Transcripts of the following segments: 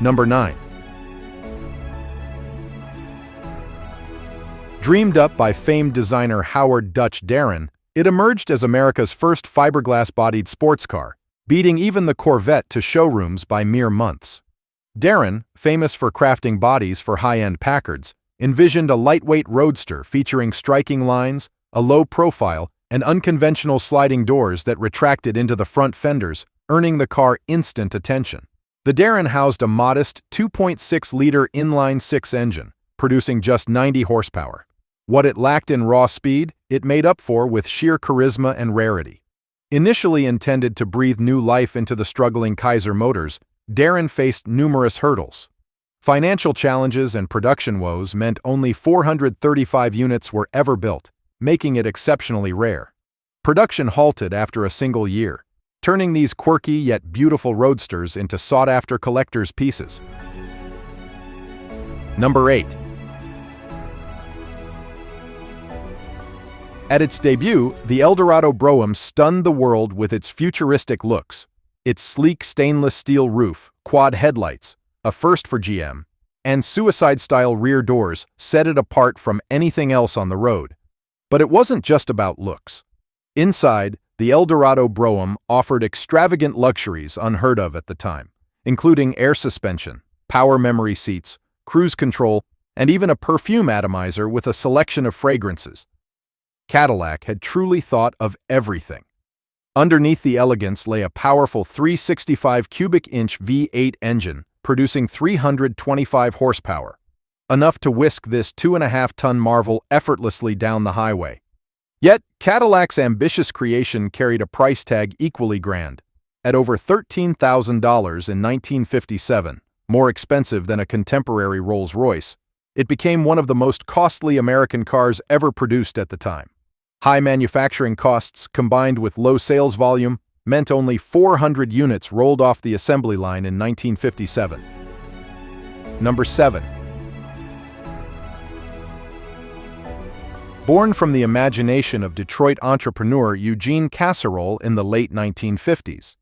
Number 9. Dreamed up by famed designer Howard "Dutch" Darren, it emerged as America's first fiberglass-bodied sports car, beating even the Corvette to showrooms by mere months. Darren, famous for crafting bodies for high-end Packards, envisioned a lightweight roadster featuring striking lines, a low profile, and unconventional sliding doors that retracted into the front fenders, earning the car instant attention. The Darren housed a modest 2.6-liter inline-six engine, producing just 90 horsepower. What it lacked in raw speed, it made up for with sheer charisma and rarity. Initially intended to breathe new life into the struggling Chrysler motors, Darren faced numerous hurdles. Financial challenges and production woes meant only 435 units were ever built, making it exceptionally rare. Production halted after a single year, turning these quirky yet beautiful roadsters into sought-after collector's pieces. Number 8. At its debut, the Dorado Brougham stunned the world with its futuristic looks. Its sleek stainless steel roof, quad headlights, a first for GM, and suicide-style rear doors set it apart from anything else on the road. But it wasn't just about looks. Inside, the Dorado Brougham offered extravagant luxuries unheard of at the time, including air suspension, power memory seats, cruise control, and even a perfume atomizer with a selection of fragrances. Cadillac had truly thought of everything. Underneath the elegance lay a powerful 365 cubic inch V8 engine, producing 325 horsepower, enough to whisk this 2.5-ton marvel effortlessly down the highway. Yet, Cadillac's ambitious creation carried a price tag equally grand. At over $13,000 in 1957, more expensive than a contemporary Rolls-Royce, it became one of the most costly American cars ever produced at the time. High manufacturing costs combined with low sales volume meant only 400 units rolled off the assembly line in 1957. Number 7. Born from the imagination of Detroit entrepreneur Eugene Casserole in the late 1950s.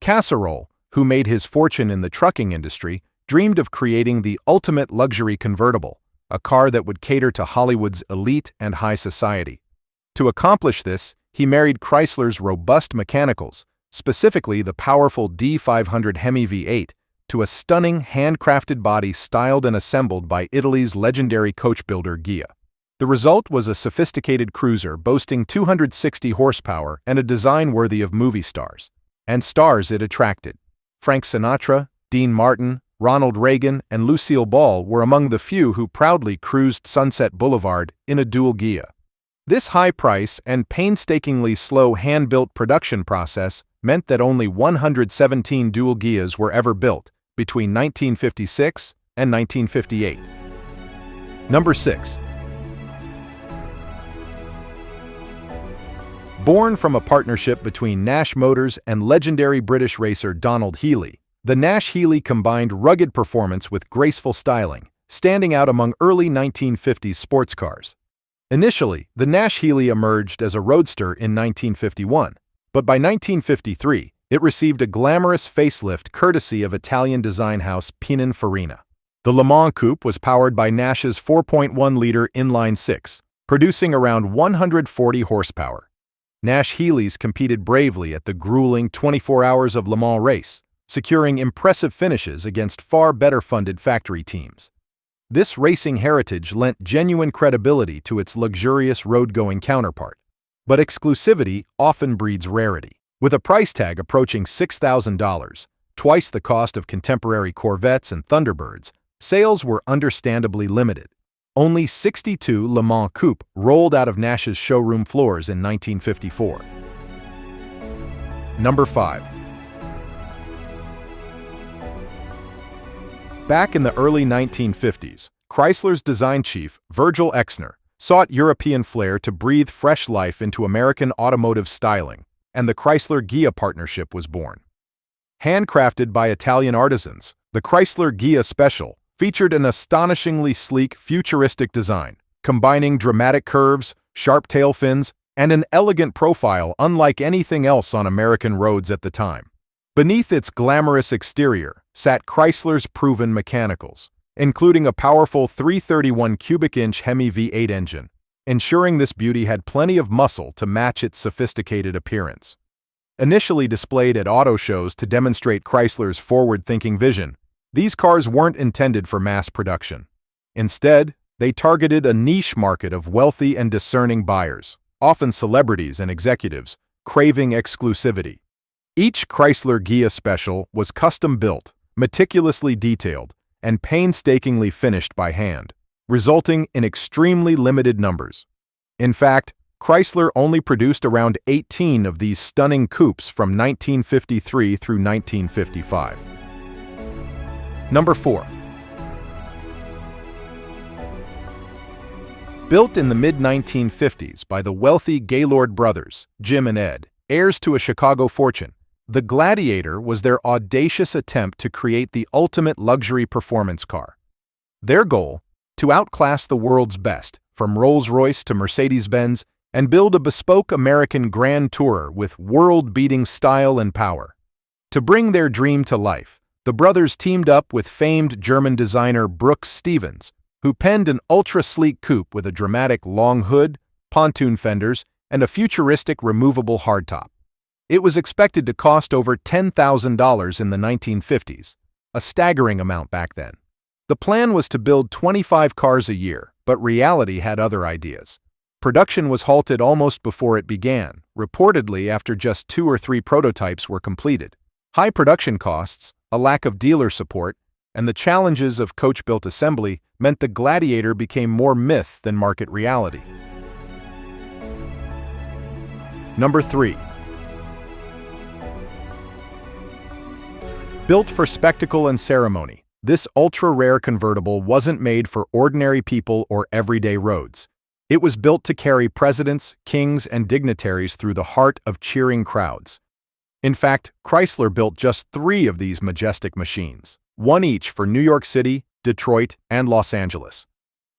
Casserole, who made his fortune in the trucking industry, dreamed of creating the ultimate luxury convertible, a car that would cater to Hollywood's elite and high society. To accomplish this, he married Chrysler's robust mechanicals, specifically the powerful D500 Hemi V8, to a stunning handcrafted body styled and assembled by Italy's legendary coach builder Gia. The result was a sophisticated cruiser boasting 260 horsepower and a design worthy of movie stars. And stars it attracted. Frank Sinatra, Dean Martin, Ronald Reagan, and Lucille Ball were among the few who proudly cruised Sunset Boulevard in a dual Gia. This high price and painstakingly slow hand-built production process meant that only 117 dual Gias were ever built between 1956 and 1958. Number 6. Born from a partnership between Nash Motors and legendary British racer Donald Healey, the Nash Healey combined rugged performance with graceful styling, standing out among early 1950s sports cars. Initially, the Nash Healey emerged as a roadster in 1951, but by 1953, it received a glamorous facelift courtesy of Italian design house Pininfarina. The Le Mans Coupe was powered by Nash's 4.1-liter inline-six, producing around 140 horsepower. Nash Healeys competed bravely at the grueling 24 Hours of Le Mans race, securing impressive finishes against far better-funded factory teams. This racing heritage lent genuine credibility to its luxurious road-going counterpart. But exclusivity often breeds rarity. With a price tag approaching $6,000, twice the cost of contemporary Corvettes and Thunderbirds, sales were understandably limited. Only 62 Le Mans Coupe rolled out of Nash's showroom floors in 1954. Number 5. Back in the early 1950s, Chrysler's design chief, Virgil Exner, sought European flair to breathe fresh life into American automotive styling, and the Chrysler Gia partnership was born. Handcrafted by Italian artisans, the Chrysler Gia Special featured an astonishingly sleek, futuristic design, combining dramatic curves, sharp tail fins, and an elegant profile unlike anything else on American roads at the time. Beneath its glamorous exterior, sat Chrysler's proven mechanicals, including a powerful 331 cubic inch Hemi V8 engine, ensuring this beauty had plenty of muscle to match its sophisticated appearance. Initially displayed at auto shows to demonstrate Chrysler's forward-thinking vision, these cars weren't intended for mass production. Instead, they targeted a niche market of wealthy and discerning buyers, often celebrities and executives, craving exclusivity. Each Chrysler Gia Special was custom-built, meticulously detailed, and painstakingly finished by hand, resulting in extremely limited numbers. In fact, Chrysler only produced around 18 of these stunning coupes from 1953 through 1955. Number 4. Built in the mid-1950s by the wealthy Gaylord brothers, Jim and Ed, heirs to a Chicago fortune, the Gladiator was their audacious attempt to create the ultimate luxury performance car. Their goal? To outclass the world's best, from Rolls-Royce to Mercedes-Benz, and build a bespoke American Grand Tourer with world-beating style and power. To bring their dream to life, the brothers teamed up with famed German designer Brooks Stevens, who penned an ultra-sleek coupe with a dramatic long hood, pontoon fenders, and a futuristic removable hardtop. It was expected to cost over $10,000 in the 1950s, a staggering amount back then. The plan was to build 25 cars a year, but reality had other ideas. Production was halted almost before it began, reportedly after just 2 or 3 prototypes were completed. High production costs, a lack of dealer support, and the challenges of coach-built assembly meant the Gladiator became more myth than market reality. Number 3. Built for spectacle and ceremony, this ultra-rare convertible wasn't made for ordinary people or everyday roads. It was built to carry presidents, kings, and dignitaries through the heart of cheering crowds. In fact, Chrysler built just 3 of these majestic machines, one each for New York City, Detroit, and Los Angeles.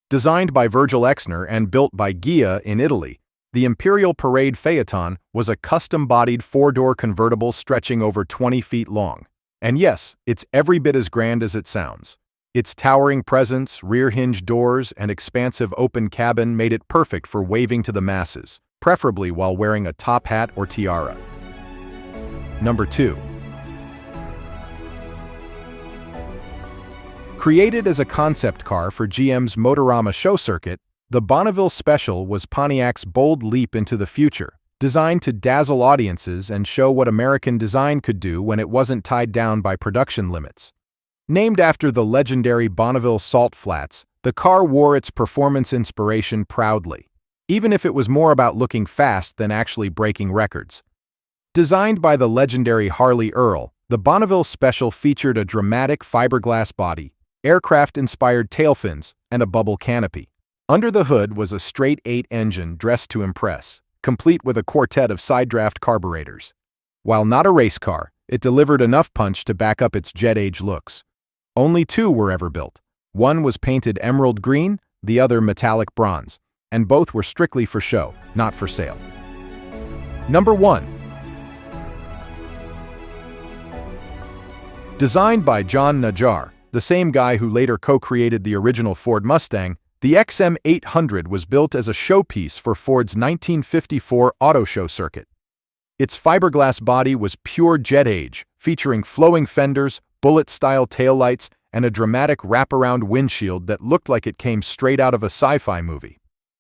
Designed by Virgil Exner and built by Gia in Italy, the Imperial Parade Phaeton was a custom-bodied 4-door convertible stretching over 20 feet long. And yes, it's every bit as grand as it sounds. Its towering presence, rear-hinge doors, and expansive open cabin made it perfect for waving to the masses, preferably while wearing a top hat or tiara. Number 2. Created as a concept car for GM's Motorama show circuit, the Bonneville Special was Pontiac's bold leap into the future, designed to dazzle audiences and show what American design could do when it wasn't tied down by production limits. Named after the legendary Bonneville salt flats, the car wore its performance inspiration proudly, even if it was more about looking fast than actually breaking records. Designed by the legendary Harley Earl, the Bonneville Special featured a dramatic fiberglass body, aircraft-inspired tail fins, and a bubble canopy. Under the hood was a straight-8 engine dressed to impress, complete with a quartet of side-draft carburetors. While not a race car, it delivered enough punch to back up its jet-age looks. Only 2 were ever built. One was painted emerald green, the other metallic bronze, and both were strictly for show, not for sale. Number 1. Designed by John Najjar, the same guy who later co-created the original Ford Mustang, the XM800 was built as a showpiece for Ford's 1954 auto show circuit. Its fiberglass body was pure jet age, featuring flowing fenders, bullet-style taillights, and a dramatic wraparound windshield that looked like it came straight out of a sci-fi movie.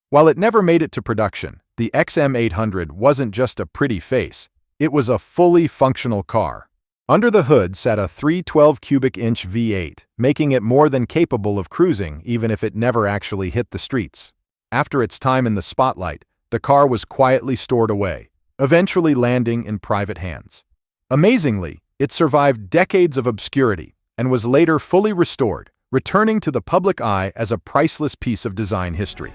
While it never made it to production, the XM800 wasn't just a pretty face, it was a fully functional car. Under the hood sat a 312 cubic inch V8, making it more than capable of cruising even if it never actually hit the streets. After its time in the spotlight, the car was quietly stored away, eventually landing in private hands. Amazingly, it survived decades of obscurity and was later fully restored, returning to the public eye as a priceless piece of design history.